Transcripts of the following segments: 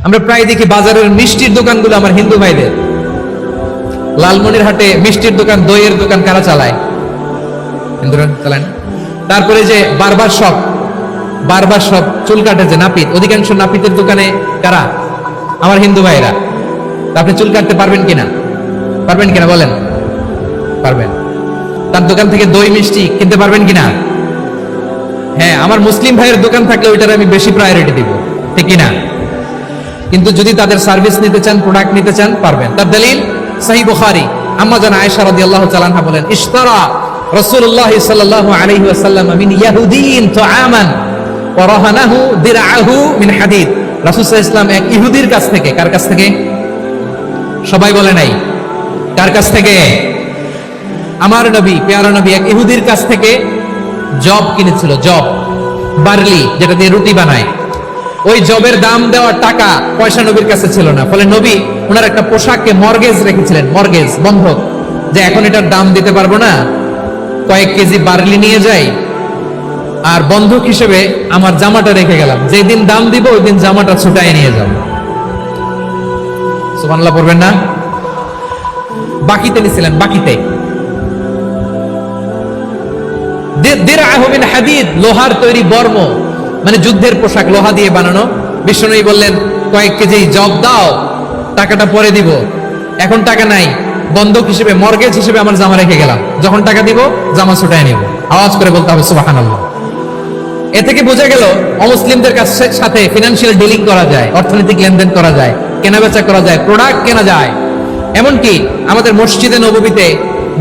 আমরা প্রায় দেখি বাজারের মিষ্টির দোকানগুলো আমার হিন্দু ভাইদের। লালমনির হাটে মিষ্টির দোকান, দইয়ের দোকান কারা চালায়? হিন্দুরা চালায়। তারপরে যে বারবার শপ, চুল কাটে যে নাপিত, অধিকাংশ নাপিতের দোকানে কারা? আমার হিন্দু ভাইরা। আপনি চুল কাটতে পারবেন কিনা বলেন? পারবেন। তার দোকান থেকে দই মিষ্টি কিনতে পারবেন কিনা? হ্যাঁ, আমার মুসলিম ভাইয়ের দোকান থাকলে ওইটার আমি বেশি প্রায়োরিটি দিব, ঠিক কিনা? কিন্তু যদি তাদের সার্ভিস নিতে চান, প্রোডাক্ট নিতে চান, পারবেন। তার দলিল সহিহ বুখারী, আম্মা জান আয়েশা রাদিয়াল্লাহু তাআলা আনহা বলেন, ইশতারা রাসূলুল্লাহ সাল্লাল্লাহু আলাইহি ওয়াসাল্লাম মিন ইয়াহুদিয়িন তুআমান ওয়া রাহানাহু দিরআহু মিন হাদিদ। রাসূল সাল্লাল্লাহু আলাইহি ওয়াসাল্লাম এক ইহুদির কাছ থেকে, কার কাছ থেকে? সবাই বলে নাই কার কাছ থেকে? আমার নবী, প্যারা নবী এক ইহুদির কাছ থেকে জব কিনেছিল, জব, বার্লি, যেটা দিয়ে রুটি বানায়। ওই জবের দাম দেওয়ার টাকা পয়সা নবীর কাছে ছিল না, ফলে নবী ওনার একটা পোশাককে মর্গেজ রেখেছিলেন, মর্গেজ, বন্ধক, যে এখন এটার দাম দিতে পারবো না, কয়েক কেজি বার্লি নিয়ে যাই আর বন্ধক হিসেবে আমার জামাটা রেখে গেলাম, যেদিন দাম দিব ওই দিন জামাটা ছুটাই নিয়ে যাব। সুবহানাল্লাহ পড়বেন না? বাকিতে নিছিলেন, বাকিতে। দিরআহু মিন হাদিদ, লোহার তৈরি বর্ম, মানে যুদ্ধের পোশাক, লোহা দিয়ে বানানো। বিশ্বনবী বললেন, কয়েক কেজি জব দাও, টাকাটা পরে দিব, এখন টাকা নাই, বন্ধক হিসেবে, মর্গেজ হিসেবে আমার জামা রেখে গেলাম, যখন টাকা দিব জামা ছুটাই নিব। আওয়াজ করে বলতে হবে সুবহানাল্লাহ। এ থেকে বোঝা গেল অমুসলিমদের সাথে ফিনান্সিয়াল ডিলিং করা যায়, অর্থনৈতিক লেনদেন করা যায়, কেনাবেচা করা যায়, প্রোডাক্ট কেনা যায়। এমনকি আমাদের মসজিদে নববীতে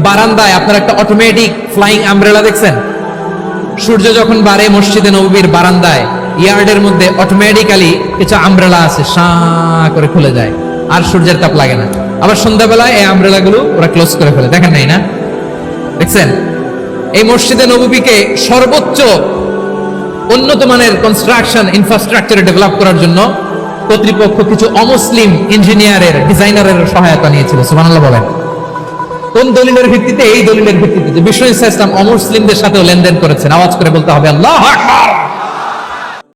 বারান্দায় আপনারা একটা অটোমেটিক ফ্লাইং আমব্রেলা দেখছেন? সূর্য যখন বাড়ে মসজিদে নববীর বারান্দায় ইয়ার্ডের মধ্যে অটোমেটিক্যালি কিছু আমব্রেলা আছে, শাঁ করে খুলে যায়, আর সূর্যের তাপ লাগে না। আবার সন্ধ্যাবেলায় এই আমব্রেলা গুলো ওরা ক্লোজ করে ফেলে, দেখেন নাই না? দেখছেন? এই মসজিদে নববীকে সর্বোচ্চ উন্নত মানের কনস্ট্রাকশন ইনফ্রাস্ট্রাকচারে ডেভেলপ করার জন্য কর্তৃপক্ষ কিছু অমুসলিম ইঞ্জিনিয়ারের, ডিজাইনারের সহায়তা নিয়েছিল। সুবহানাল্লাহ বলেন। কোন দলিলের ভিত্তিতে? এই দলিলের ভিত্তিতে যে বিশ্বনবী সাল্লাল্লাহু আলাইহি ওয়াসাল্লাম অমুসলিমদের সাথেও লেনদেন করেছেন। আওয়াজ করে বলতে হবে আল্লাহু আকবার।